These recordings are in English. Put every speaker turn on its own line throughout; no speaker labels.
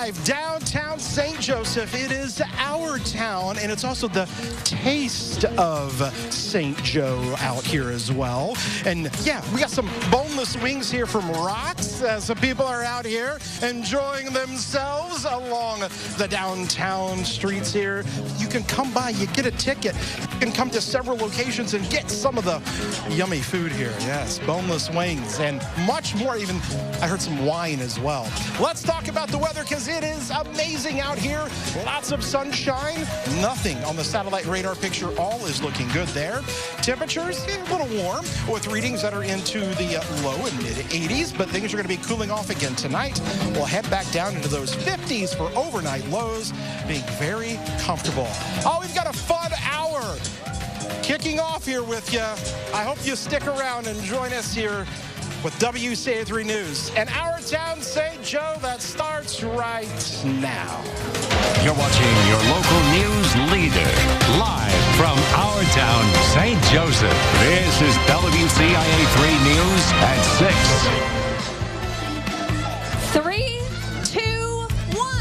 live downtown St. Joseph. It is our town, and it's also the taste of St. Joe out here as well. And yeah, we got some boneless wings here from Rocks. Some people are out here enjoying themselves along the downtown streets here. You can come by, you get a ticket. You can come to several locations and get some of the yummy food here. Yes, boneless wings and much more. Even I heard some wine as well. Let's talk about the weather because it is amazing out here. Lots of sunshine. Nothing on the satellite radar picture. All is looking good there. Temperatures a little warm with readings that are into the low and mid 80s, but things are going to be cooling off again tonight. We'll head back down into those 50s for overnight lows, being very comfortable. Oh, we've got a fun hour kicking off here with you. I hope you stick around and join us here with WCIA 3 News and Our Town St. Joe that starts right now.
You're watching your local news leader live from Our Town St. Joseph. This is WCIA 3 News at 6.
3, 2, 1.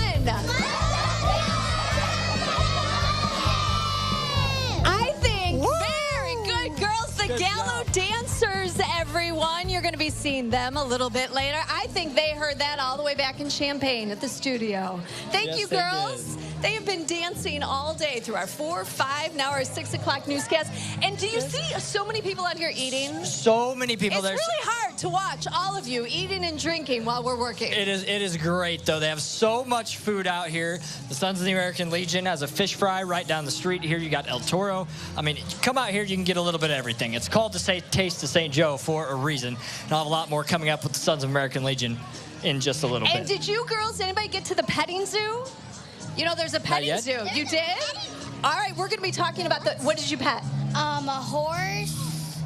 I think very good girls, the Gallo dancers, everyone. You're going to be seeing them a little bit later. I think they heard that all the way back in Champaign at the studio. Thank you, girls. They have been dancing all day through our 4, 5, now our 6 o'clock newscast. And do you see so many people out here eating?
So many people.
It's really hard to watch all of you eating and drinking while we're working.
It is great, though. They have so much food out here. The Sons of the American Legion has a fish fry right down the street here. You got El Toro. I mean, come out here, you can get a little bit of everything. It's called the Taste of St. Joe for a reason. And I'll have a lot more coming up with the Sons of American Legion in just a little bit.
And did you girls, anybody get to the petting zoo? You know, there's a petting zoo. You did? All right, we're going to be talking about what did you pet?
A horse,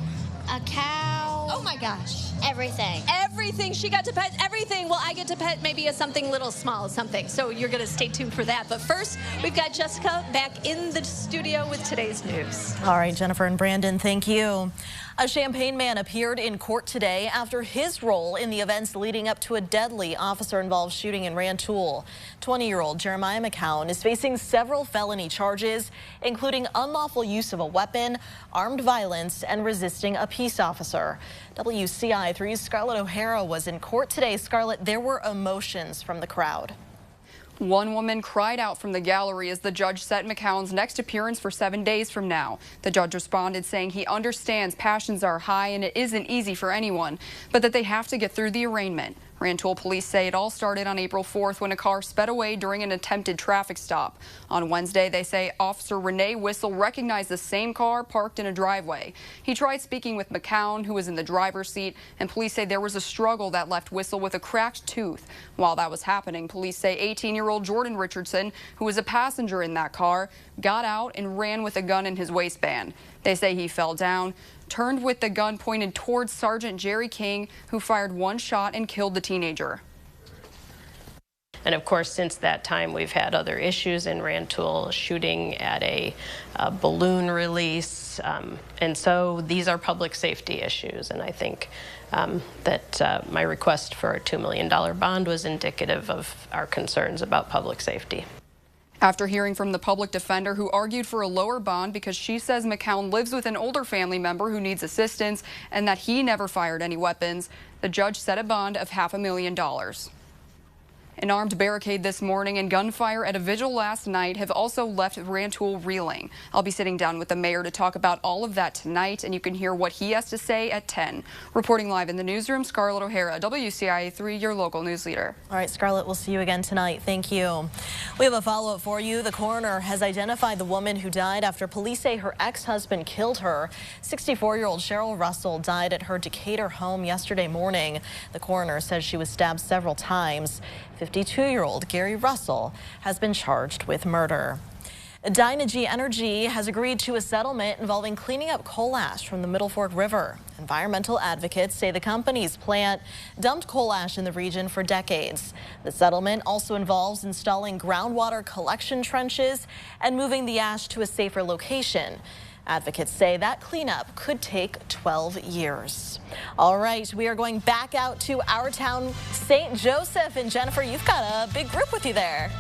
a cow.
Oh, my gosh.
Everything.
Everything. She got to pet everything. Well, I get to pet maybe something little small, something. So you're going to stay tuned for that. But first, we've got Jessica back in the studio with today's news.
All right, Jennifer and Brandon, thank you. A Champaign man appeared in court today after his role in the events leading up to a deadly officer-involved shooting in Rantoul. 20-year-old Jeremiah McCown is facing several felony charges, including unlawful use of a weapon, armed violence, and resisting a peace officer. WCIA 3's Scarlett O'Hara was in court today. Scarlett, there were emotions from the crowd.
One woman cried out from the gallery as the judge set McCown's next appearance for 7 days from now. The judge responded saying he understands passions are high and it isn't easy for anyone, but that they have to get through the arraignment. Rantoul police say it all started on April 4th when a car sped away during an attempted traffic stop. On Wednesday, they say Officer Renee Whistle recognized the same car parked in a driveway. He tried speaking with McCown, who was in the driver's seat, and police say there was a struggle that left Whistle with a cracked tooth. While that was happening, police say 18-year-old Jordan Richardson, who was a passenger in that car, got out and ran with a gun in his waistband. They say he fell down, turned with the gun pointed towards Sergeant Jerry King, who fired one shot and killed the teenager.
And of course, since that time, we've had other issues in Rantoul, shooting at a balloon release. And so these are public safety issues. And I think that my request for a $2 million bond was indicative of our concerns about public safety.
After hearing from the public defender, who argued for a lower bond because she says McCown lives with an older family member who needs assistance and that he never fired any weapons, the judge set a bond of $500,000. An armed barricade this morning and gunfire at a vigil last night have also left Rantoul reeling. I'll be sitting down with the mayor to talk about all of that tonight, and you can hear what he has to say at 10. Reporting live in the newsroom, Scarlett O'Hara, WCIA 3, your local news leader.
All right, Scarlett, we'll see you again tonight. Thank you. We have a follow-up for you. The coroner has identified the woman who died after police say her ex-husband killed her. 64-year-old Cheryl Russell died at her Decatur home yesterday morning. The coroner says she was stabbed several times. 52-year-old Gary Russell has been charged with murder. Dynegy Energy has agreed to a settlement involving cleaning up coal ash from the Middle Fork River. Environmental advocates say the company's plant dumped coal ash in the region for decades. The settlement also involves installing groundwater collection trenches and moving the ash to a safer location. Advocates say that cleanup could take 12 years. All right, we are going back out to our town, St. Joseph. And Jennifer, you've got a big group with you there.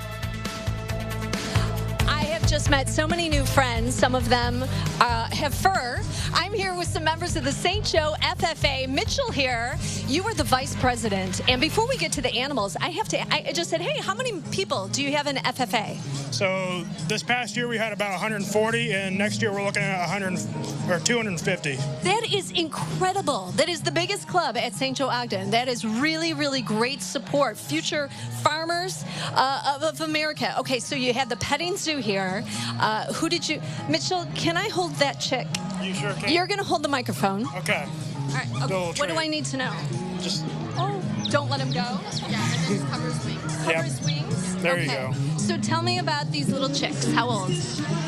I have just met so many new friends. Some of them have fur. I'm here with some members of the St. Joe FFA. Mitchell here, you are the vice president. And before we get to the animals, I just said, hey, how many people do you have in FFA?
So this past year we had about 140, and next year we're looking at 250.
That is incredible. That is the biggest club at St. Joe Ogden. That is really, really great support. Future farmers of America. Okay, so you had the petting zoo here. Mitchell, can I hold that chick?
You sure can.
You're going to hold the microphone.
Okay.
All right. Okay. What do I need to know?
Just.
Oh, don't let him go. Yeah, and then cover his wings. Cover his wings.
There you go.
So tell me about these little chicks. How old?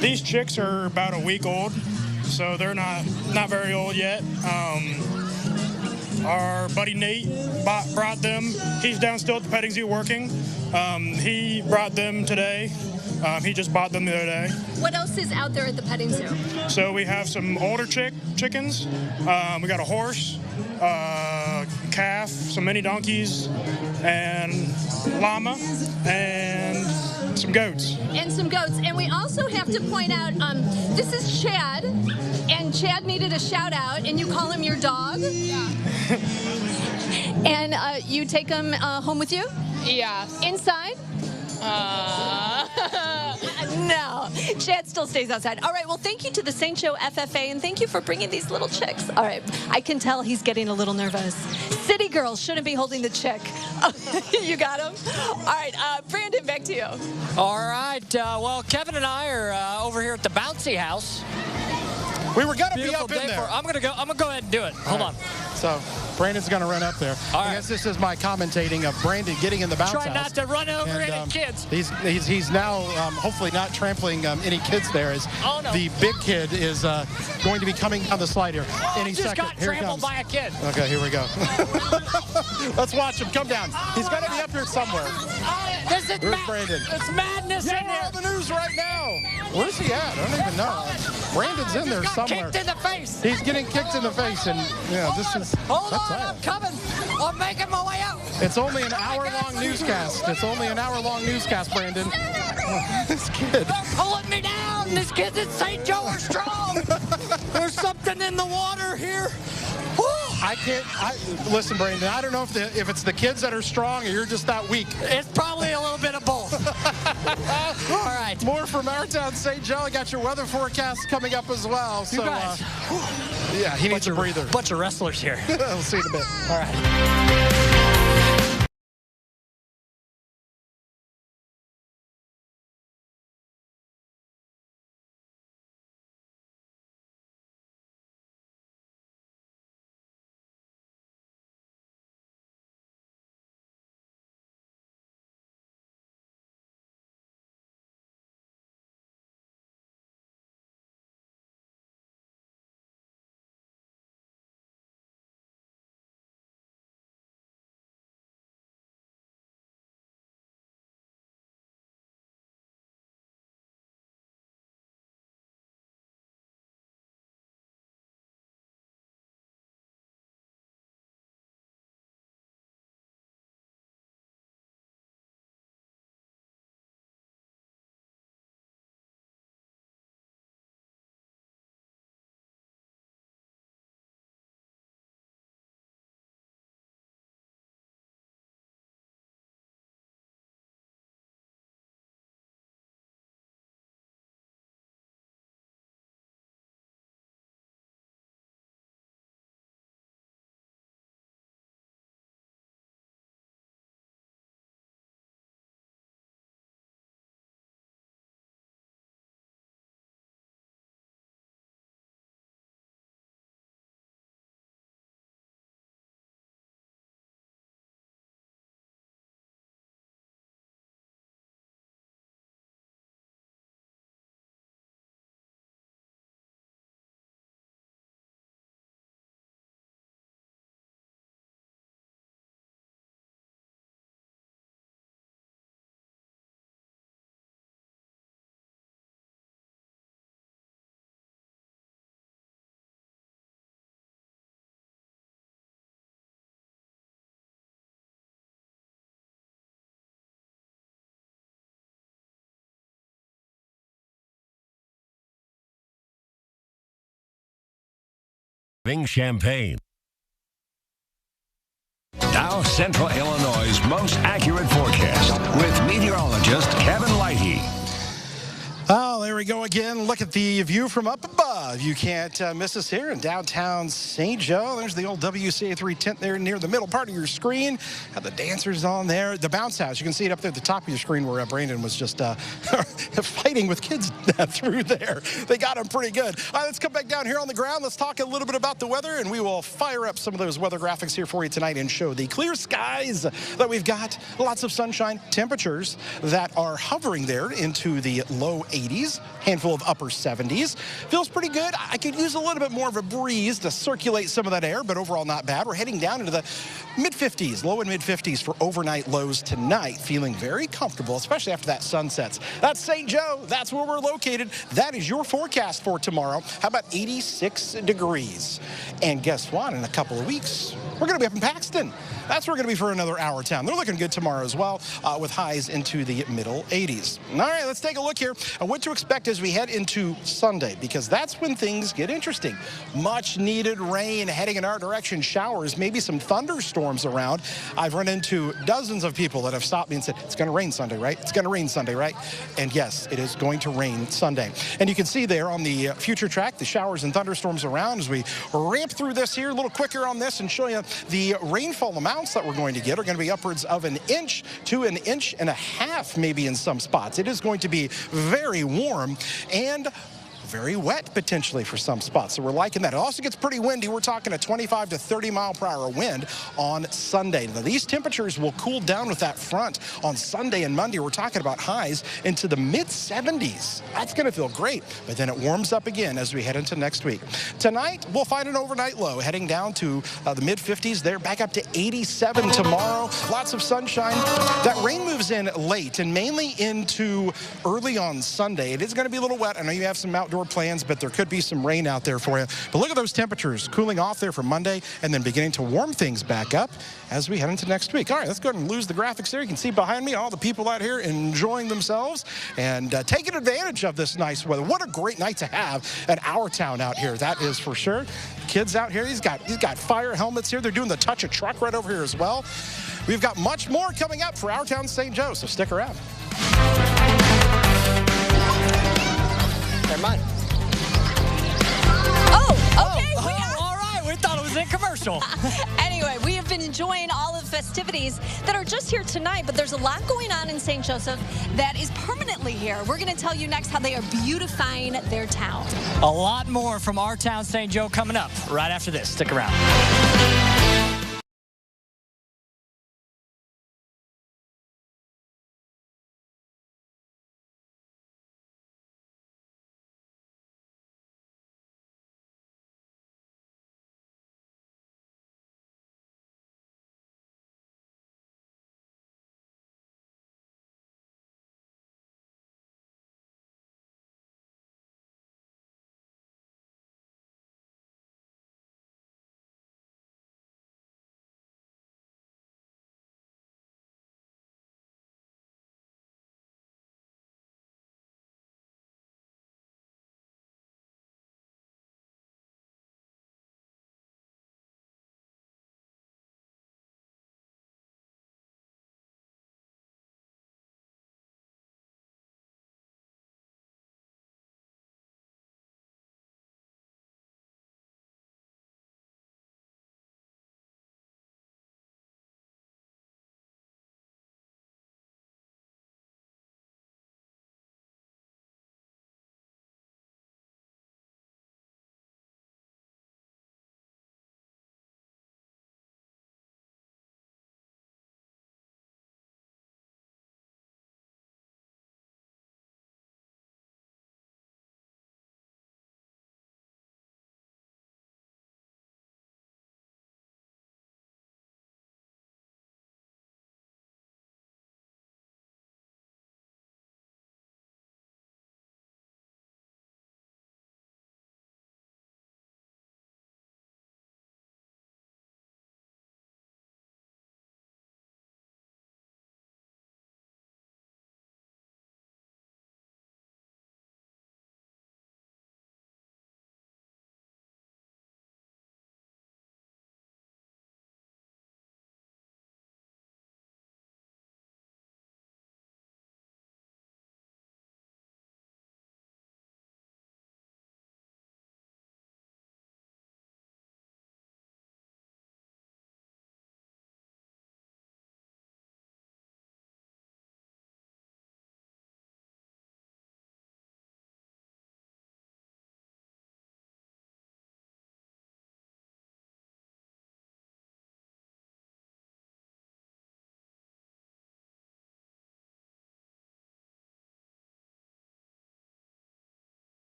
These chicks are about a week old, so they're not very old yet. Our buddy Nate brought them. He's down still at the petting zoo working. He brought them today. He just bought them the other day.
What else is out there at the petting zoo?
So we have some older chickens. We got a horse, calf, some mini donkeys, and llama, and some goats.
And we also have to point out, this is Chad, and Chad needed a shout out, and you call him your dog? Yeah. And you take him home with you?
Yeah.
Inside? No, Chad still stays outside. All right, well, thank you to the St. Joe FFA, and thank you for bringing these little chicks. All right, I can tell he's getting a little nervous. City girls shouldn't be holding the chick. You got him? All right, Brandon, back to you.
All right, well, Kevin and I are over here at the bouncy house.
We were gonna
Beautiful
be up in there.
I'm gonna go ahead and do it. Hold on.
So Brandon's gonna run up there. I guess this is my commentating of Brandon getting in the bounce house.
Try not to run over any kids.
He's now hopefully not trampling any kids there, as the big kid is going to be coming down the slide here any
just
second.
got
Here
trampled by a kid.
Okay, here we go. Let's watch him come down. He's got to be up here somewhere.
This is
Where's Brandon?
It's madness in
we're
here.
on the news right now. Where's he at? I don't even know. Brandon's in there somewhere.
Kicked in the face.
He's getting kicked in the face, and this is.
Hold on, I'm coming. I'm making my way out.
It's only an hour-long newscast. It's only an hour-long newscast, Brandon. This kid.
They're pulling me down. These kids at St. Joe are strong. There's something in the water here. Woo.
Listen, Brandon, I don't know if it's the kids that are strong or you're just that weak.
It's probably a little bit of both. All right.
More from our town, St. Joe. I got your weather forecast coming up as well.
You guys.
Yeah, he needs a breather.
Bunch of wrestlers here.
We'll see you in a bit.
All right.
Champaign. Now, Central Illinois' most accurate forecast with meteorologist Kevin Lighty.
Oh, there we go again. Look at the view from up above. You can't miss us here in downtown St. Joe. There's the old WCIA 3 tent there near the middle part of your screen. Have the dancers on there. The bounce house, you can see it up there at the top of your screen where Brandon was just fighting with kids through there. They got him pretty good. All right, let's come back down here on the ground. Let's talk a little bit about the weather, and we will fire up some of those weather graphics here for you tonight and show the clear skies that we've got. Lots of sunshine, temperatures that are hovering there into the low 80s, handful of upper 70s. Feels pretty good. I could use a little bit more of a breeze to circulate some of that air, but overall not bad. We're heading down into the mid-50s, low and mid-50s for overnight lows tonight. Feeling very comfortable, especially after that sun sets. That's St. Joe. That's where we're located. That is your forecast for tomorrow. How about 86 degrees? And guess what? In a couple of weeks, we're going to be up in Paxton. That's where we're going to be for another hour town. They're looking good tomorrow as well, with highs into the middle 80s. All right, let's take a look here at what to expect as we head into Sunday, because that's when things get interesting. Much needed rain heading in our direction, showers, maybe some thunderstorms around. I've run into dozens of people that have stopped me and said, it's going to rain Sunday, right? It's going to rain Sunday, right? And yes, it is going to rain Sunday. And you can see there on the future track, the showers and thunderstorms around as we ramp through this here, a little quicker on this and show you the rainfall amounts that we're going to get are going to be upwards of an inch to an inch and a half, maybe in some spots. It is going to be very warm and very wet potentially for some spots, so we're liking that. It also gets pretty windy. We're talking a 25 to 30 mile per hour wind on Sunday. Now, these temperatures will cool down with that front on Sunday and Monday. We're talking about highs into the mid-70s. That's going to feel great, but then it warms up again as we head into next week. Tonight, we'll find an overnight low heading down to the mid-50s there, back up to 87 tomorrow. Lots of sunshine. That rain moves in late and mainly into early on Sunday. It is going to be a little wet. I know you have some outdoor plans, but there could be some rain out there for you. But look at those temperatures cooling off there for Monday and then beginning to warm things back up as we head into next week. All right, let's go ahead and lose the graphics there. You can see behind me all the people out here enjoying themselves and taking advantage of this nice weather. What a great night to have at our town out here, that is for sure. Kids out here, he's got fire helmets here. They're doing the touch a truck right over here as well. We've got much more coming up for our town, St. Joe, so stick around. Never mind.
All right, we thought it was in commercial.
Anyway, we have been enjoying all of the festivities that are just here tonight, but there's a lot going on in St. Joseph that is permanently here. We're going to tell you next how they are beautifying their town.
A lot more from our town, St. Joe, coming up right after this. Stick around.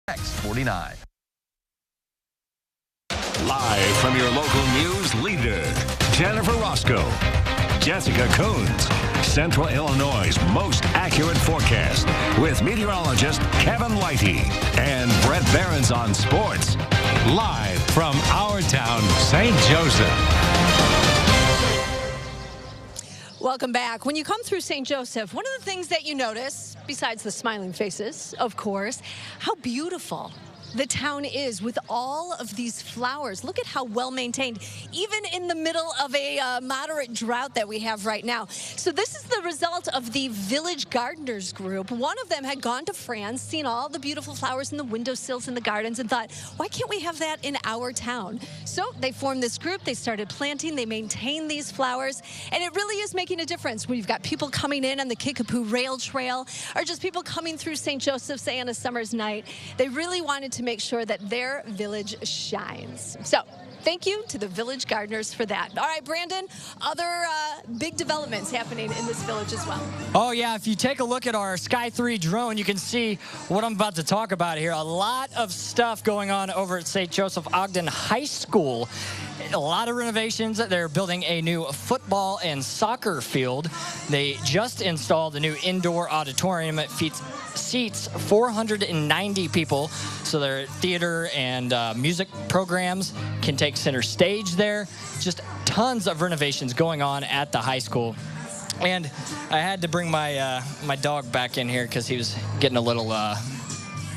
X49.
Live from your local news leader, Jennifer Roscoe, Jessica Coons, Central Illinois' most accurate forecast with meteorologist Kevin Whitey and Brett Behrens on sports. Live from our town, St. Joseph.
Welcome back. When you come through St. Joseph, one of the things that you notice, besides the smiling faces, of course, how beautiful the town is with all of these flowers. Look at how well maintained, even in the middle of a moderate drought that we have right now. So this is the result of the Village Gardeners group. One of them had gone to France, seen all the beautiful flowers in the windowsills in the gardens, and thought, why can't we have that in our town? So they formed this group. They started planting. They maintain these flowers, and it really is making a difference when you've got people coming in on the Kickapoo Rail Trail, or just people coming through St. Joseph's, say, on a summer's night. They really wanted to make sure that their village shines. So thank you to the Village Gardeners for that. All right, Brandon, other big developments happening in this village as well.
Oh, yeah. If you take a look at our Sky 3 drone, you can see what I'm about to talk about here. A lot of stuff going on over at St. Joseph Ogden High School. A lot of renovations. They're building a new football and soccer field. They just installed a new indoor auditorium. It seats 490 people. So their theater and music programs can take center stage there. Just tons of renovations going on at the high school. And I had to bring my my dog back in here because he was getting a little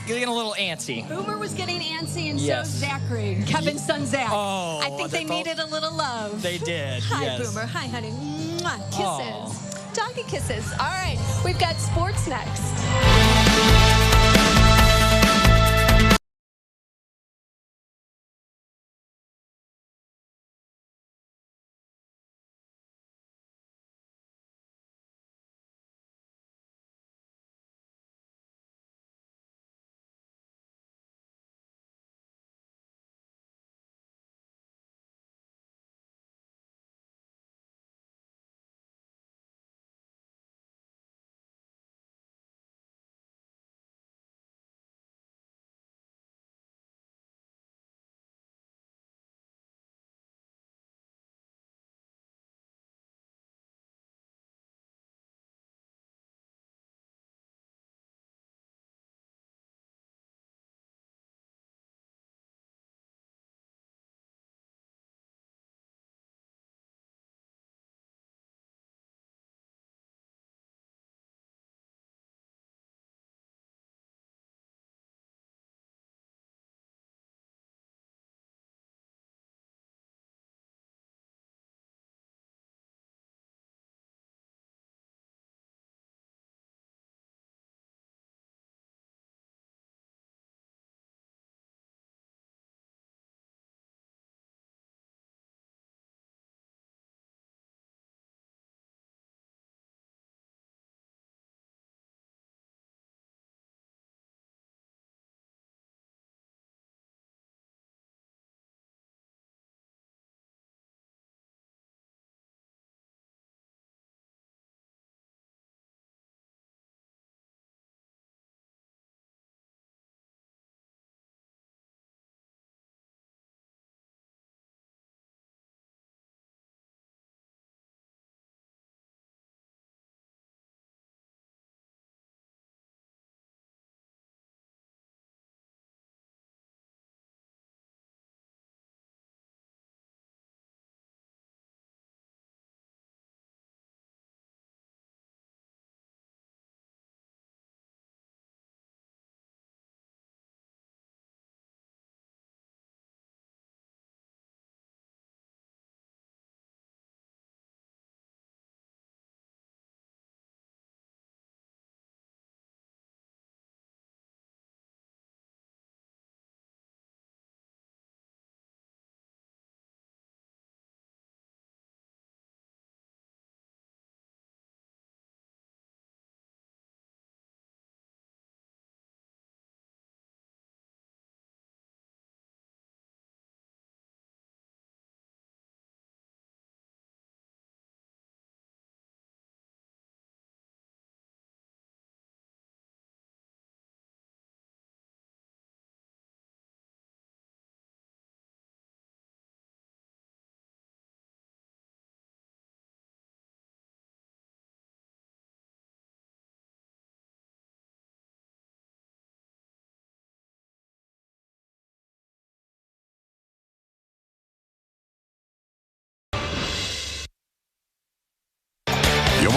antsy.
Boomer was getting antsy, and
yes.
so Zachary, Kevin's son Zach.
Oh,
I think they needed a little love.
They did.
Hi,
yes.
Boomer. Hi, honey. Mwah. Kisses.
Aww.
Doggy kisses. All right, we've got sports next.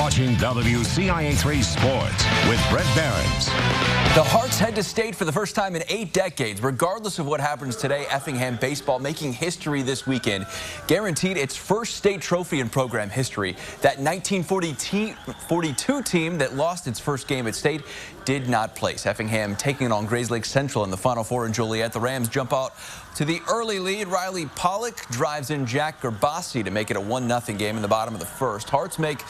watching WCIA 3 Sports with Brett Behrens.
The Hearts head to state for the first time in 8 decades. Regardless of what happens today, Effingham baseball making history this weekend. Guaranteed its first state trophy in program history. That 1942 team that lost its first game at state did not place. Effingham taking it on Grayslake Central in the Final Four in Joliet. The Rams jump out to the early lead. Riley Pollock drives in Jack Gerbasi to make it a 1-0 game in the bottom of the first. Hearts make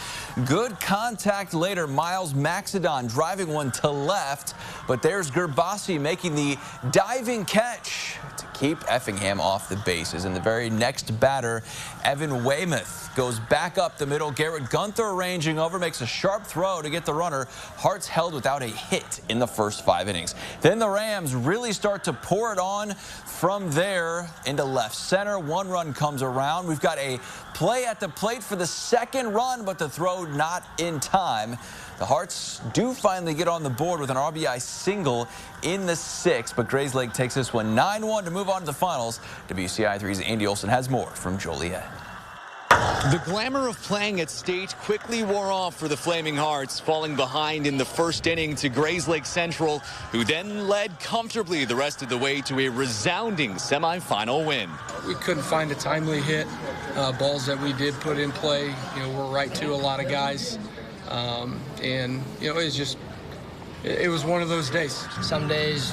good contact later. Miles Maxidon driving one to left, but there's Gerbasi making the diving catch to keep Effingham off the bases. And the very next batter, Evan Weymouth, goes back up the middle. Garrett Gunther arranging over, makes a sharp throw to get the runner. Hearts held without a hit in the first 5 innings. Then the Rams really start to pour it on from there into left center. 1 run comes around. We've got a play at the plate for the second run, but the throw not in time. The Hearts do finally get on the board with an RBI single in the 6th, but Grayslake takes this one 9-1 to move on to the finals. WCIA 3's Andy Olson has more from Joliet.
The glamour of playing at state quickly wore off for the Flaming Hearts, falling behind in the first inning to Grayslake Central, who then led comfortably the rest of the way to a resounding semifinal win.
We couldn't find a timely hit. Balls that we did put in play, were right to a lot of guys. And, it was one of those days.
Some days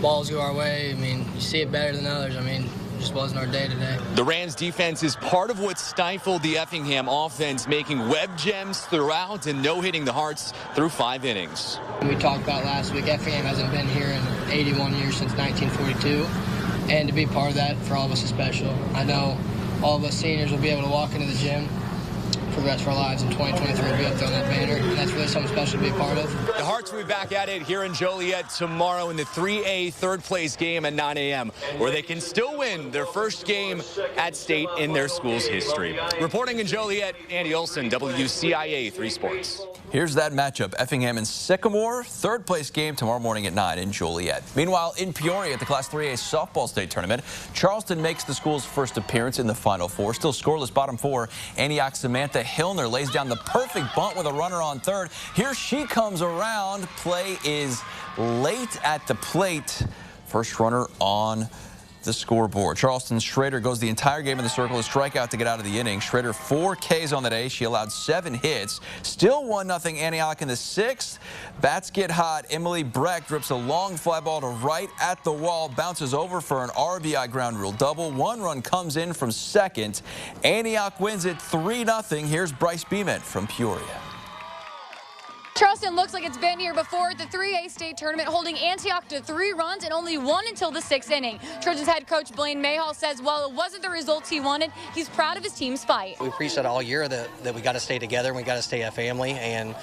balls go our way. You see it better than others. It just wasn't our day today.
The Rams defense is part of what stifled the Effingham offense, making web gems throughout and no-hitting the Hearts through 5 innings.
We talked about last week, Effingham hasn't been here in 81 years since 1942, and to be part of that for all of us is special. I know all of us seniors will be able to walk into the gym for the rest of our lives in 2023 and be up there on that banner, and that's really something special to be a part of.
The Hearts will be back at it here in Joliet tomorrow in the 3A third-place game at 9 a.m., where they can still win their first game at state in their school's history. Reporting in Joliet, Andy Olson, WCIA 3 Sports.
Here's that matchup. Effingham and Sycamore, third-place game tomorrow morning at 9 in Joliet. Meanwhile, in Peoria at the Class 3A softball state tournament, Charleston makes the school's first appearance in the Final Four. Still scoreless bottom 4. Antioch's Samantha Hillner lays down the perfect bunt with a runner on third. Here she comes around. Play is late at the plate. First runner on the scoreboard. Charleston's Schrader goes the entire game in the circle, a strikeout to get out of the inning. Schrader 4 Ks on the day. She allowed 7 hits. Still 1-0 Antioch in the 6th. Bats get hot. Emily Breck drips a long fly ball to right at the wall, bounces over for an RBI ground rule double. 1 run comes in from second. Antioch wins it 3-0. Here's Bryce Beeman from Peoria.
Charleston looks like it's been here before at the 3A state tournament, holding Antioch to 3 runs and only 1 until the 6th inning. Trojans head coach Blaine Mayhall says while it wasn't the results he wanted, he's proud of his team's fight.
We preached that all year that we got to stay together and we got to stay a family, and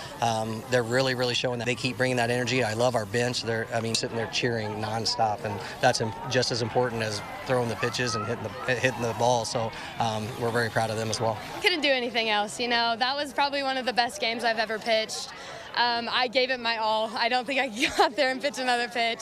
they're really showing that. They keep bringing that energy. I love our bench. They're sitting there cheering nonstop, and that's just as important as throwing the pitches and hitting the ball. So we're very proud of them as well.
Couldn't do anything else. That was probably one of the best games I've ever pitched. I gave it my all. I don't think I could get out there and pitch another pitch.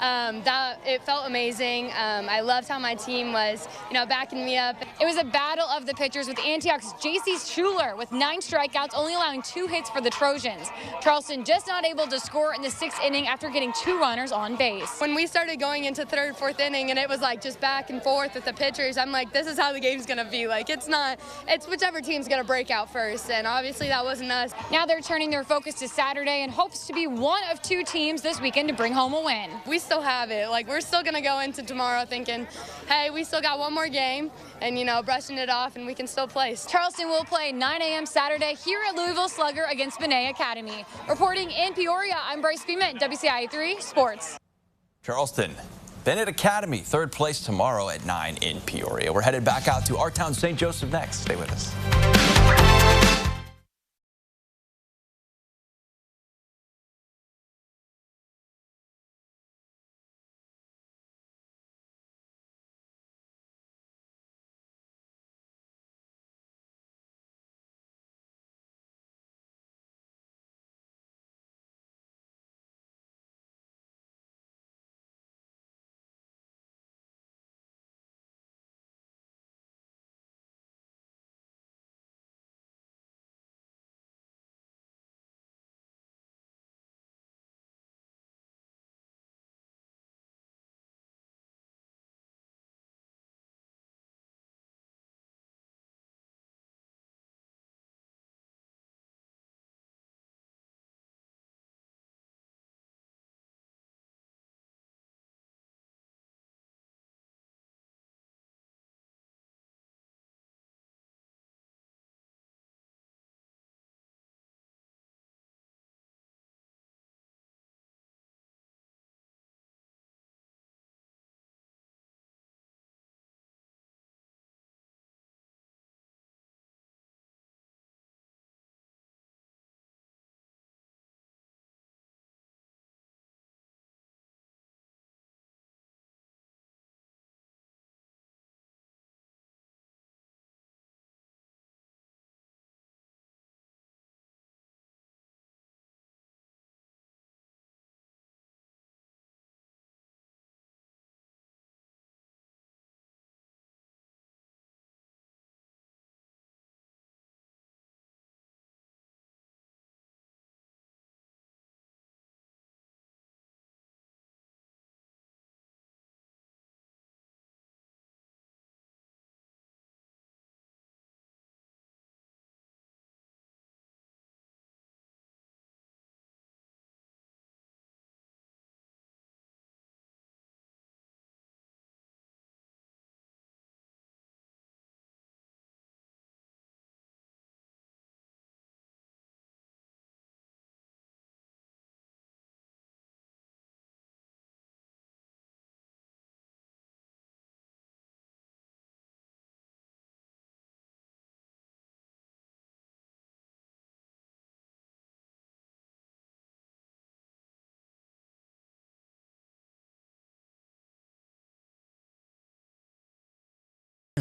It felt amazing. I loved how my team was, backing me up.
It was a battle of the pitchers with Antioch's J.C. Schuler with 9 strikeouts, only allowing 2 hits for the Trojans. Charleston just not able to score in the 6th inning after getting 2 runners on base.
When we started going into 3rd, 4th inning and it was just back and forth with the pitchers, I'm like, this is how the game's going to be. It's whichever team's going to break out first, and obviously that wasn't us.
Now they're turning their focus to Saturday and hopes to be one of 2 teams this weekend to bring home a win.
We still have it. We're still going to go into tomorrow thinking, hey, we still got 1 more game and, brushing it off, and we can still place.
Charleston will play 9 a.m. Saturday here at Louisville Slugger against Benet Academy. Reporting in Peoria, I'm Bryce Beeman, WCIA 3 Sports.
Charleston, Benet Academy, 3rd place tomorrow at 9 in Peoria. We're headed back out to our town, St. Joseph, next. Stay with us.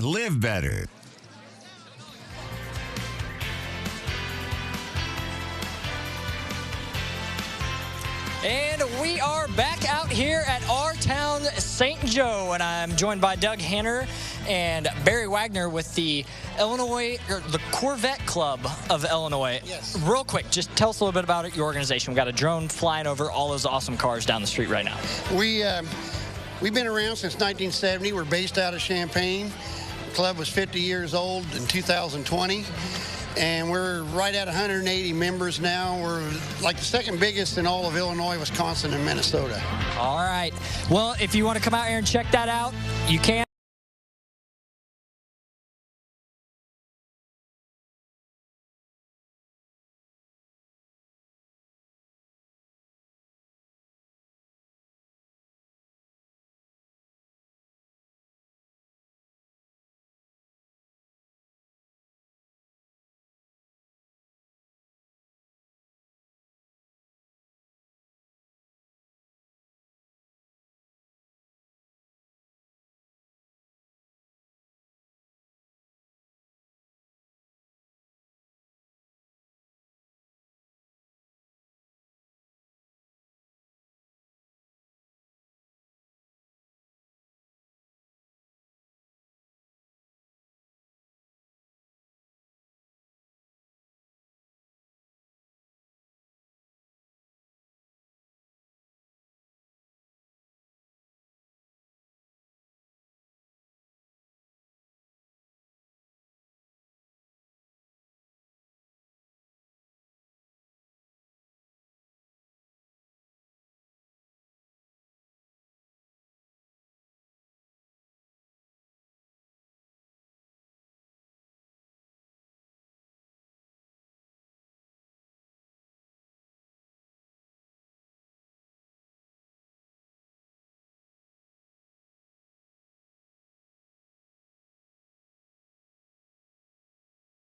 live better.
And we are back out here at our town, St. Joe, and I'm joined by Doug Hanner and Barry Wagner with the the Corvette Club of Illinois.
Yes.
Real quick, just tell us a little bit about your organization. We've got a drone flying over all those awesome cars down the street right now.
We've been around since 1970. We're based out of Champaign. The club was 50 years old in 2020. And we're right at 180 members now. We're like the second biggest in all of Illinois, Wisconsin, and Minnesota.
All right. Well, if you want to come out here and check that out, you can.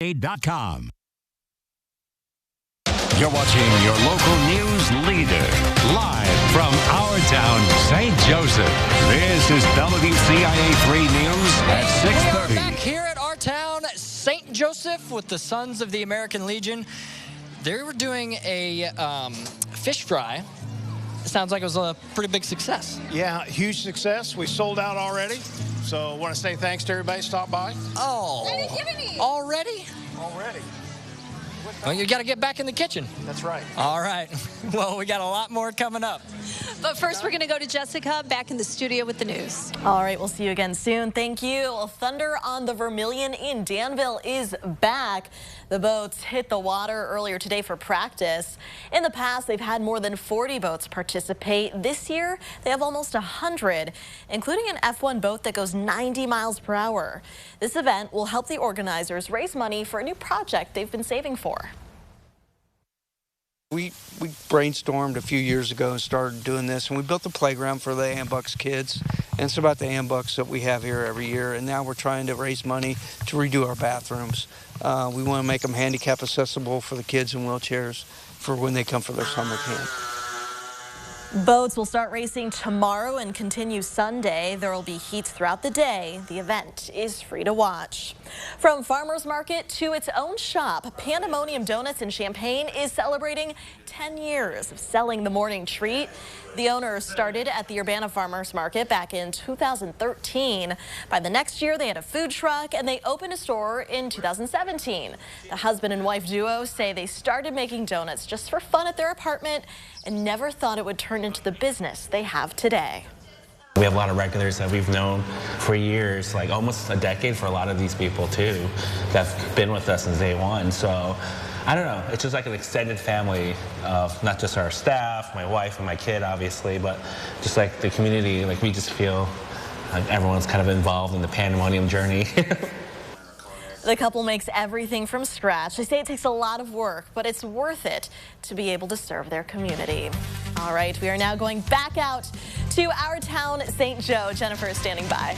WCIA.com. You're watching your local news leader, live from our town, St. Joseph. This is WCIA 3 News at 6:30.
We are back here at our town, St. Joseph, with the Sons of the American Legion. They were doing a fish fry. It sounds like it was a pretty big success.
Yeah, huge success. We sold out already. So I want to say thanks to everybody who stopped by.
Oh, already?
Already.
Well, you got to get back in the kitchen.
That's right.
All right. Well, we got a lot more coming up.
But first, we're going to go to Jessica back in the studio with the news.
All right, we'll see you again soon. Thank you. Thunder on the Vermilion in Danville is back. The boats hit the water earlier today for practice. In the past, they've had more than 40 boats participate. This year, they have almost 100, including an F1 boat that goes 90 miles per hour. This event will help the organizers raise money for a new project they've been saving for.
We brainstormed a few years ago and started doing this, and we built a playground for the Ambucks kids. And it's about the Ambucks that we have here every year, and now we're trying to raise money to redo our bathrooms. We want to make them handicap accessible for the kids in wheelchairs for when they come for their summer camp.
Boats will start racing tomorrow and continue Sunday. There will be heats throughout the day. The event is free to watch. From farmers market to its own shop, Pandemonium Donuts in Champaign is celebrating 10 years of selling the morning treat. The owner started at the Urbana Farmers Market back in 2013. By the next year, they had a food truck and they opened a store in 2017. The husband and wife duo say they started making donuts just for fun at their apartment and never thought it would turn into the business they have today.
We have a lot of regulars that we've known for years, like almost a decade for a lot of these people too, that've been with us since day one. So I don't know, it's just like an extended family of not just our staff, my wife and my kid obviously, but just like the community. Like we just feel like everyone's kind of involved in the Pandemonium journey.
The couple makes everything from scratch. They say it takes a lot of work, but it's worth it to be able to serve their community. All right, we are now going back out to our town, St. Joe. Jennifer is standing by.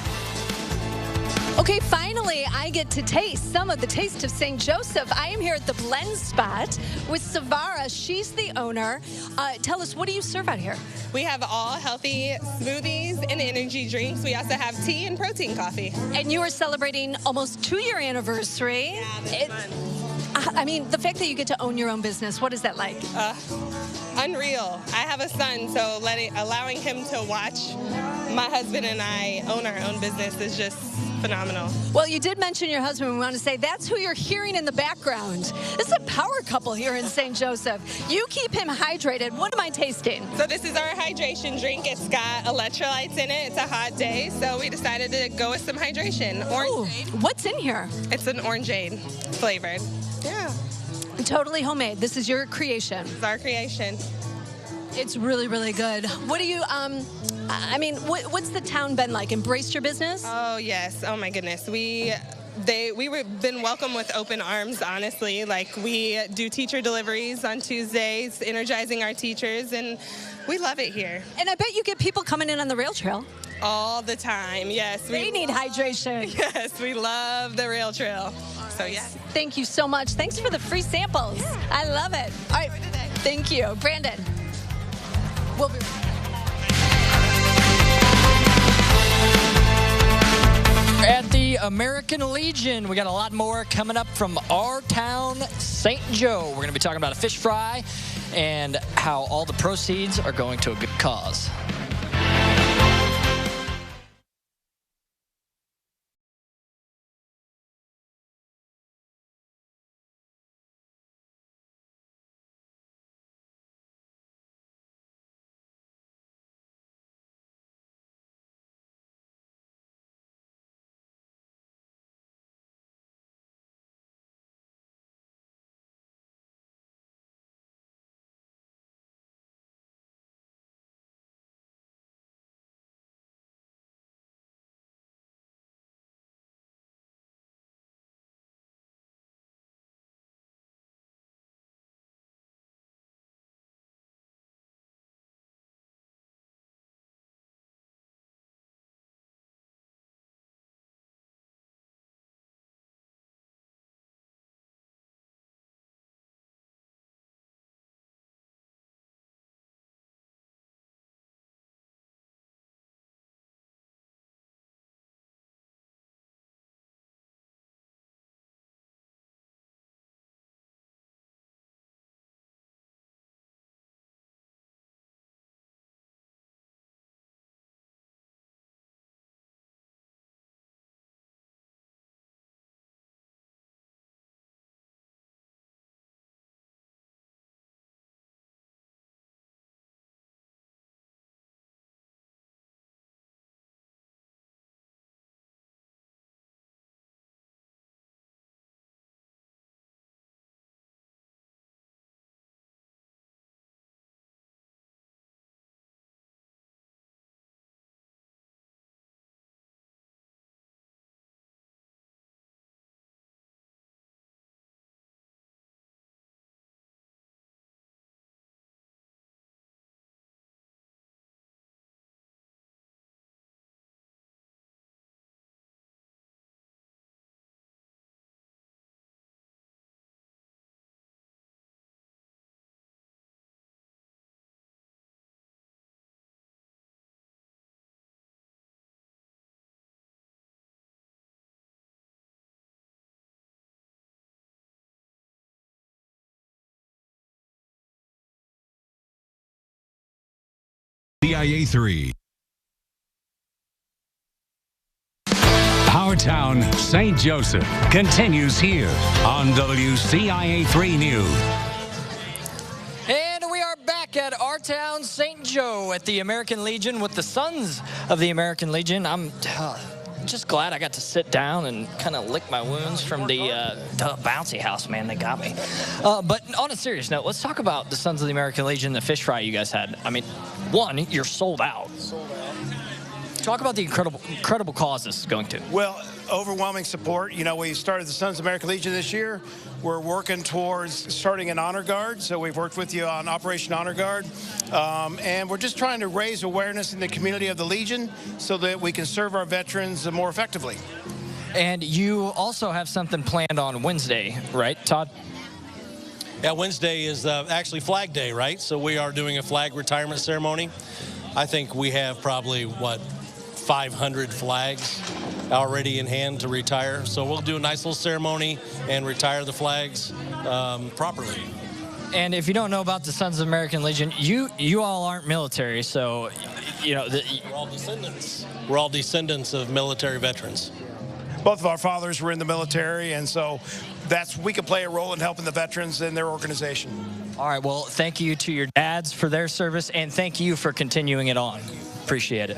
Okay, finally, I get to taste some of the taste of St. Joseph. I am here at the Blend Spot with Savara. She's the owner. Tell us, what do you serve out here?
We have all healthy smoothies and energy drinks. We also have tea and protein coffee.
And you are celebrating almost 2-year anniversary.
Yeah,
I mean, the fact that you get to own your own business, what is that like?
Unreal. I have a son, so allowing him to watch my husband and I own our own business is just phenomenal.
Well, you did mention your husband. We want to say that's who you're hearing in the background. This is a power couple here in St. Joseph. You keep him hydrated. What am I tasting?
So this is our hydration drink. It's got electrolytes in it. It's a hot day, so we decided to go with some hydration. Orangeade.
What's in here?
It's an orangeade flavored. Yeah.
Totally homemade. This is your creation.
It's our creation.
It's really, really good. What do you, I mean, what's the town been like? Embraced your business?
Oh, yes. Oh, my goodness. We've been welcomed with open arms, honestly. Like, we do teacher deliveries on Tuesdays, energizing our teachers, and we love it here.
And I bet you get people coming in on the rail trail.
All the time, yes.
They need hydration.
Yes, we love the rail trail. So, yes.
Thank you so much. Thanks for the free samples. Yeah. I love it. All right. Thank you. Brandon. We'll be
at the American Legion. We got a lot more coming up from our town, St. Joe. We're going to be talking about a fish fry and how all the proceeds are going to a good cause.
WCIA 3. Our town, St. Joseph, continues here on WCIA 3 News.
And we are back at our town, St. Joe, at the American Legion with the Sons of the American Legion. I'm just glad I got to sit down and kind of lick my wounds from the bouncy house, man. They got me. But on a serious note, let's talk about the Sons of the American Legion, the fish fry you guys had. I mean, one, you're sold out. Talk about the incredible cause this is going to.
Well, overwhelming support. You know, we started the Sons of American Legion this year. We're working towards starting an honor guard. So we've worked with you on Operation Honor Guard. And we're just trying to raise awareness in the community of the Legion so that we can serve our veterans more effectively.
And you also have something planned on Wednesday, right, Todd?
Yeah, Wednesday is actually Flag Day, right? So we are doing a flag retirement ceremony. I think we have probably, 500 flags already in hand to retire. So we'll do a nice little ceremony and retire the flags properly.
And if you don't know about the Sons of American Legion, you all aren't military, so,
we're all descendants. We're all descendants of military veterans.
Both of our fathers were in the military, and so we can play a role in helping the veterans in their organization.
All right, well, thank you to your dads for their service, and thank you for continuing it on. Appreciate it.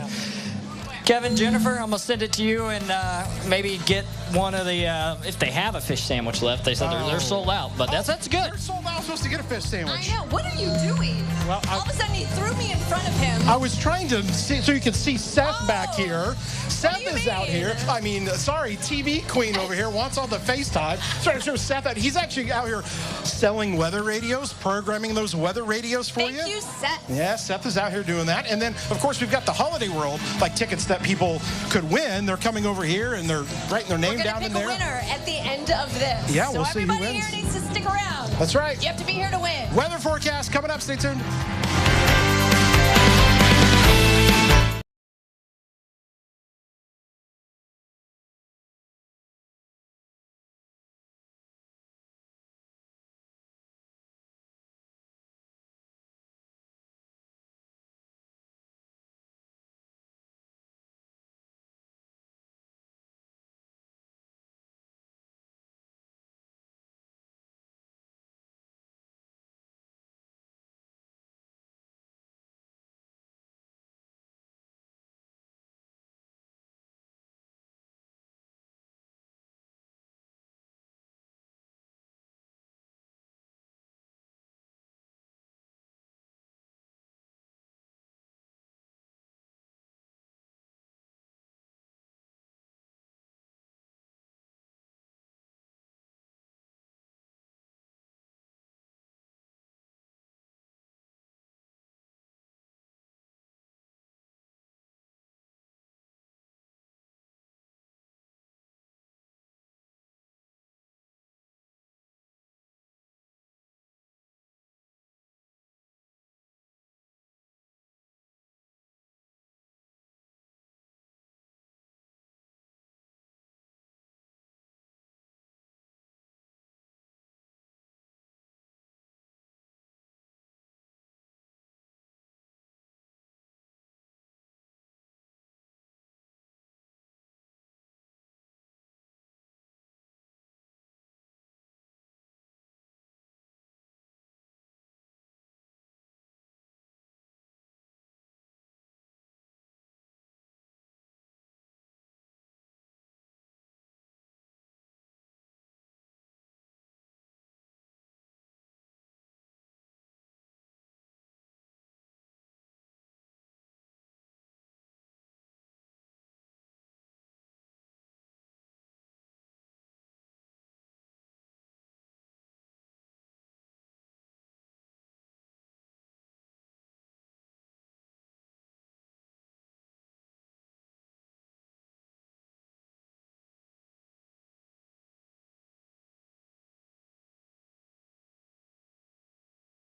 Kevin, Jennifer, I'm going to send it to you and maybe get one of the, if they have a fish sandwich left. They said they're sold out, but that's good.
We're sold out. Supposed to get a fish sandwich.
I know. What are you doing?
Well,
all of a sudden, he threw me in front of him.
I was trying to see, so you can see Seth back here. Seth is out here. I mean, sorry, TV queen over here wants all the FaceTime. Trying to show Seth that he's actually out here selling weather radios, programming those weather radios for you.
Thank you, Seth.
Yeah, Seth is out here doing that. And then, of course, we've got the Holiday World, like tickets that people could win. They're coming over here and they're writing their name down in there.
We're going to pick a winner at the end of this.
Yeah, we'll see who wins.
So everybody here needs to stick around.
That's right.
You have to be here to win.
Weather forecast coming up. Stay tuned.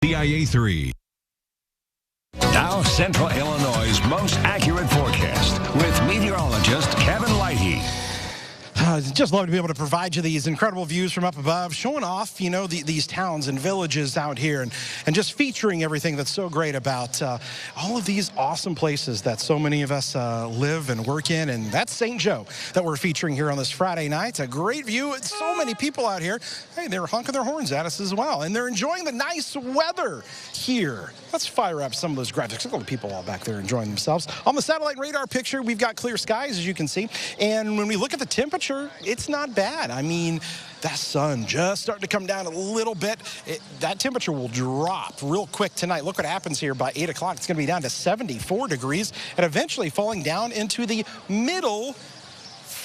WCIA 3. Now, Central Illinois' most accurate forecast with meteorologist Kevin Lighty.
Just love to be able to provide you these incredible views from up above, showing off, these towns and villages out here, and just featuring everything that's so great about all of these awesome places that so many of us live and work in. And that's St. Joe that we're featuring here on this Friday night. It's a great view. It's so many people out here. Hey, they're honking their horns at us as well, and they're enjoying the nice weather here. Let's fire up some of those graphics. Look at all the people all back there enjoying themselves. On the satellite radar picture, we've got clear skies, as you can see. And when we look at the temperature, it's not bad. I mean, that sun just starting to come down a little bit. That temperature will drop real quick tonight. Look what happens here by 8 o'clock. It's going to be down to 74 degrees and eventually falling down into the middle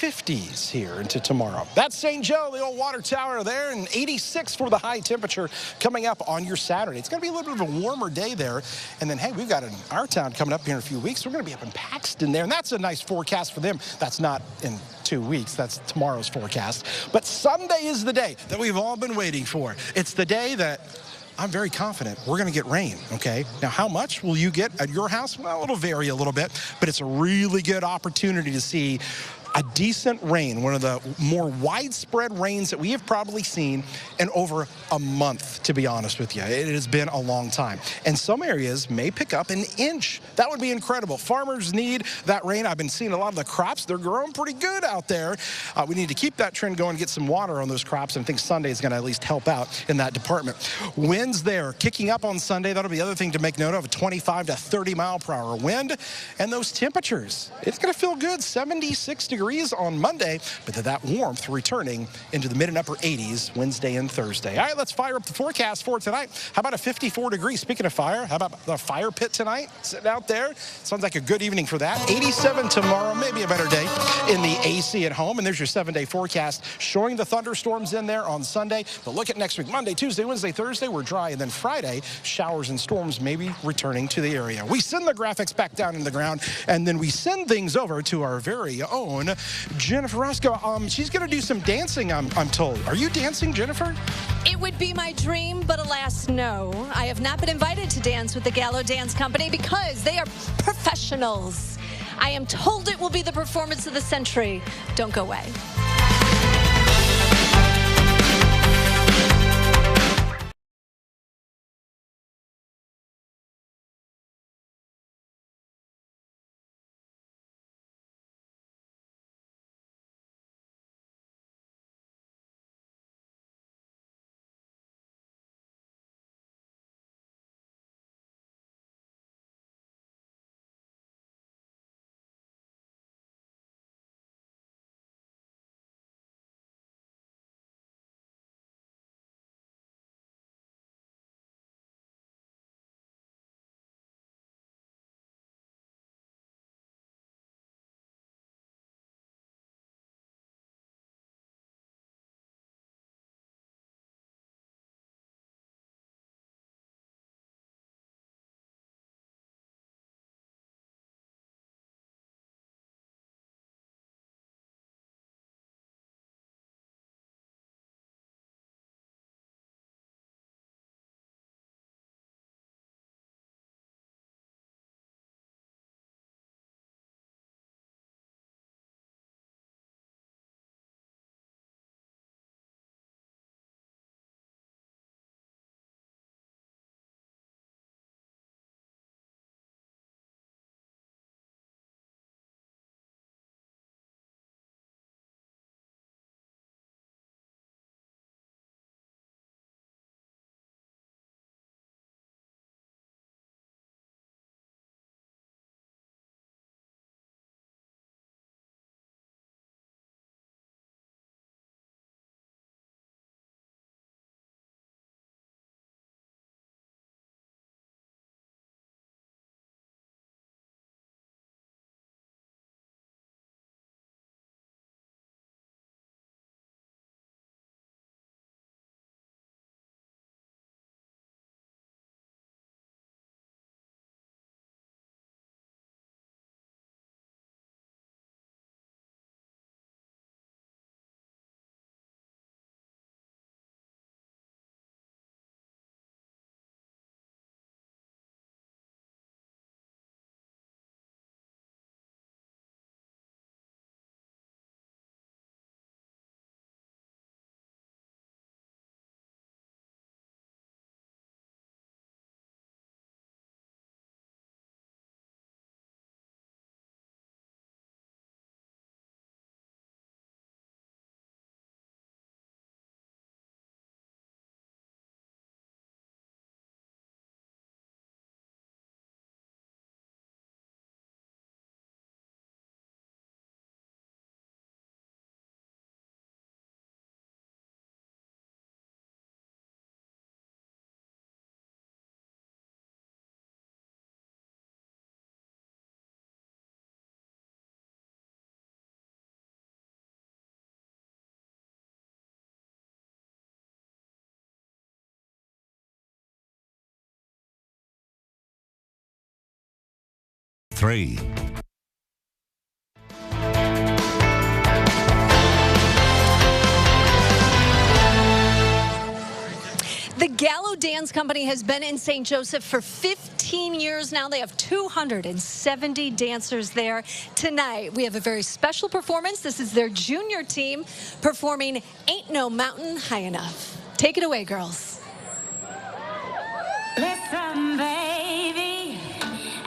50s here into tomorrow. That's St. Joe, the old water tower there, and 86 for the high temperature coming up on your Saturday. It's going to be a little bit of a warmer day there. And then, hey, we've got our town coming up here in a few weeks. We're going to be up in Paxton there, and that's a nice forecast for them. That's not in 2 weeks. That's tomorrow's forecast. But Sunday is the day that we've all been waiting for. It's the day that I'm very confident we're going to get rain, okay? Now, how much will you get at your house? Well, it'll vary a little bit, but it's a really good opportunity to see a decent rain, one of the more widespread rains that we have probably seen in over a month, to be honest with you. It has been a long time. And some areas may pick up an inch. That would be incredible. Farmers need that rain. I've been seeing a lot of the crops. They're growing pretty good out there. We need to keep that trend going, get some water on those crops, and I think Sunday is going to at least help out in that department. Winds there kicking up on Sunday. That'll be the other thing to make note of, a 25 to 30 mile per hour wind. And those temperatures, it's going to feel good, 76 degrees on Monday, but that warmth returning into the mid and upper 80s Wednesday and Thursday. All right, let's fire up the forecast for tonight. How about a 54 degrees? Speaking of fire, how about the fire pit tonight? Sitting out there. Sounds like a good evening for that. 87 tomorrow, maybe a better day in the AC at home. And there's your 7-day forecast showing the thunderstorms in there on Sunday. But look at next week, Monday, Tuesday, Wednesday, Thursday, we're dry. And then Friday, showers and storms maybe returning to the area. We send the graphics back down in the ground, and then we send things over to our very own Jennifer Roscoe. She's going to do some dancing, I'm told. Are you dancing, Jennifer?
It would be my dream, but alas, no. I have not been invited to dance with the Gallo Dance Company because they are professionals. I am told it will be the performance of the century. Don't go away.
93.
The Gallo Dance Company has been in St. Joseph for 15 years now. They have 270 dancers there. Tonight, we have a very special performance. This is their junior team performing Ain't No Mountain High Enough. Take it away, girls.
Listen, baby,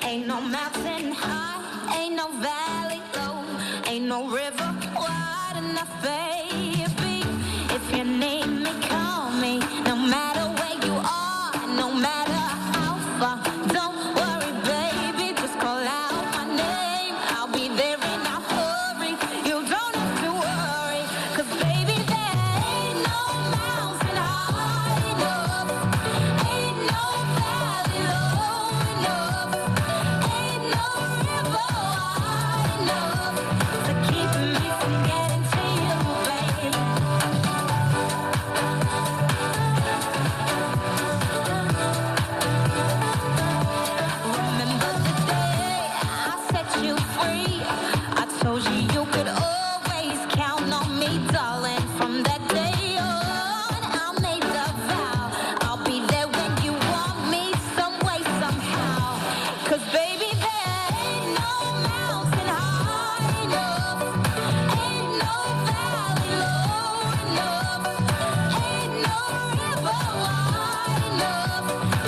ain't no mountain high, ain't no valley low, ain't no river wide enough, baby. If you need me, call me, no matter where you are, no matter how far. Don't worry, baby, just call out my name. I'll be there in a hurry. You don't have to worry, 'cause baby, there ain't no mountain high enough, ain't no valley low enough, ain't no river wide enough to keep me from getting to you, baby. Remember the day I set you free? I told you you could always count on me, darling. From that day on, I made the vow I'll be there when you want me, some way, somehow. 'Cause baby, there ain't no mountain high enough, ain't no valley low enough, ain't no river wide enough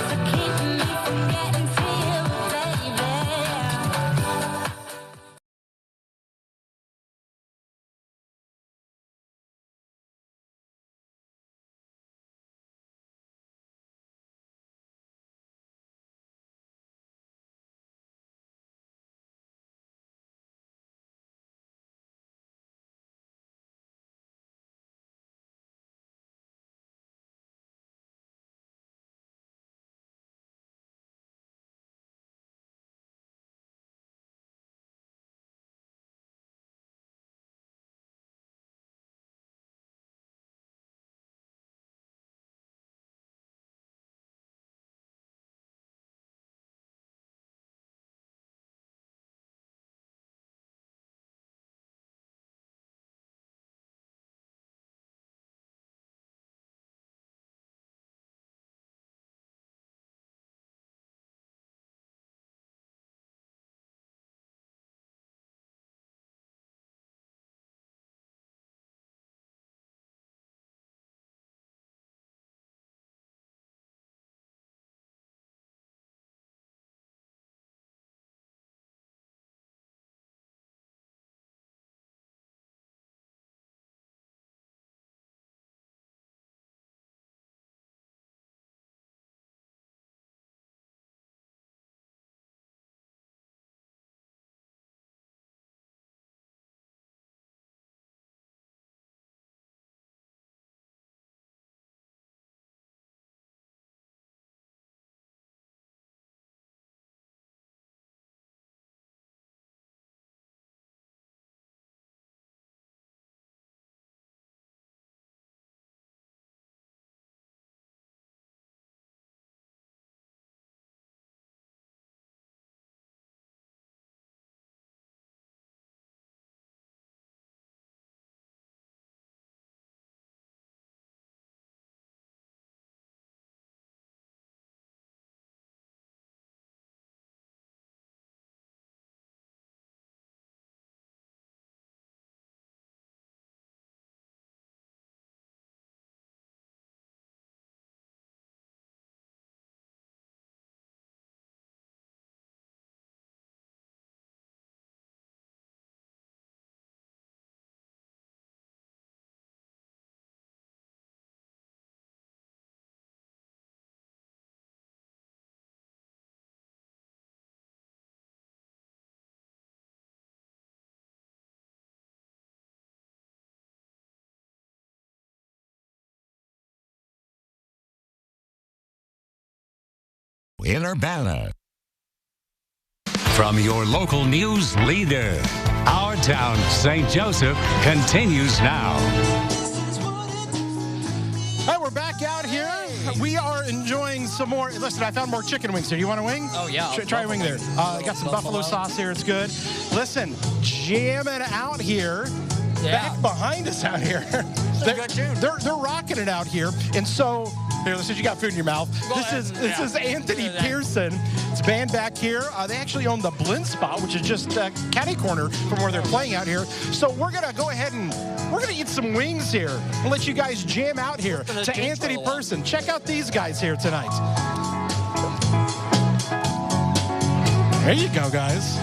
to keep me from getting to you, baby.
In Urbana. From your local news leader, Our Town, St. Joseph, continues now.
All right, we're back back out here. We are enjoying some more. Listen, I found more chicken wings here. You want a wing?
Oh, yeah.
Try a wing there. I got some buffalo sauce here. It's good. Listen, jamming out here.
Yeah.
Back behind us out here. They're rocking it out here. And so, here, since you got food in your mouth, this is Anthony Pearson. It's band back here. They actually own the Blend Spot, which is just catty corner from where they're playing out here. So we're gonna go ahead and we're gonna eat some wings here. We'll let you guys jam out here to Anthony Pearson. Check out these guys here tonight. There you go, guys.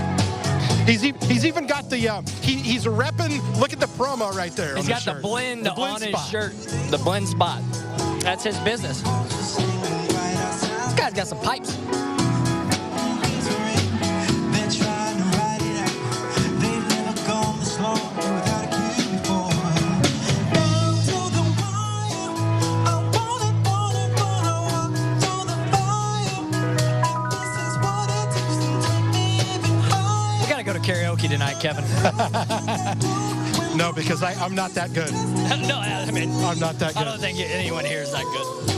He's even got the he's repping. Look at the promo right there.
He's got the blend on his shirt. The Blend Spot. That's his business. This guy's got some pipes. Go to karaoke tonight, Kevin.
No, because I'm not that good.
No, I mean,
I'm not that good.
I don't think anyone here is that good.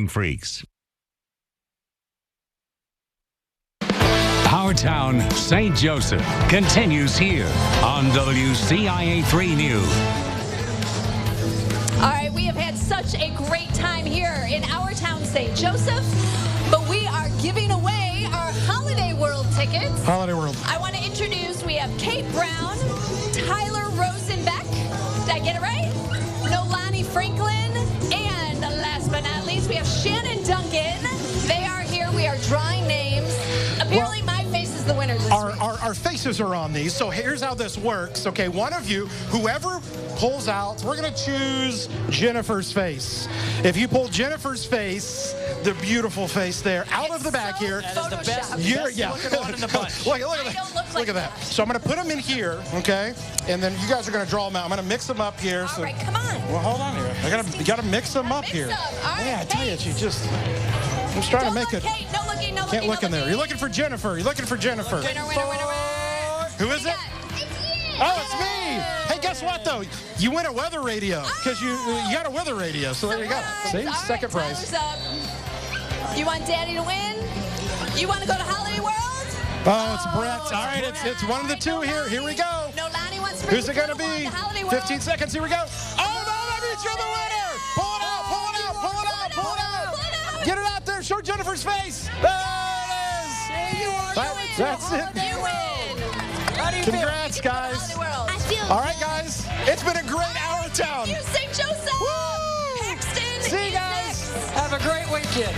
Freaks. Our town, St. Joseph, continues here on WCIA 3 News.
All right, we have had such a great time here in our town, St. Joseph, but we are giving away our Holiday World tickets.
Holiday World.
I want to introduce, we have Kate Brown, Tyler Rosenbeck, did I get it right? Nolani Franklin, and last but not least, we have Shannon Duncan. They are here. We are drawing names. Apparently, my face is the winner this week.
Our faces are on these, so here's how this works. Okay, one of you, whoever pulls out, we're going to choose Jennifer's face. If you pull Jennifer's face, the beautiful face there, out of the back here.
That is the best looking one in the bunch.
Look at that. Look at that. So I'm going to put them in here, okay? And then you guys are going to draw them out. I'm going to mix them up here.
All right, come on.
Well, hold on here. You got to mix them up here. Yeah, I tell you, she just... I'm just trying to make it.
Kate, no looking, no
Can't
looking,
look in there. You're looking for Jennifer. You're looking for Jennifer.
Winner.
Who is it? Oh, it's me. Hey, guess what, though? You win a weather radio because you got a weather radio. So there you go. See? Second prize.
You want Daddy to win? You want to go to Holiday World?
Oh, it's Brett. All right, it's one of the two here. Here we go.
No, Lonnie wants to
Who's it going to be? 15 seconds. Here we go. Oh, no, that means you're the winner. Pull it out, pull it out, pull it out, pull it out. Get it out there. Show Jennifer's face. There it is. That's it.
You win.
Congrats, guys. All right, guys. It's been a great hour town.
You, St. Joseph.
Woo!
Paxton.
See you guys.
Have a great weekend.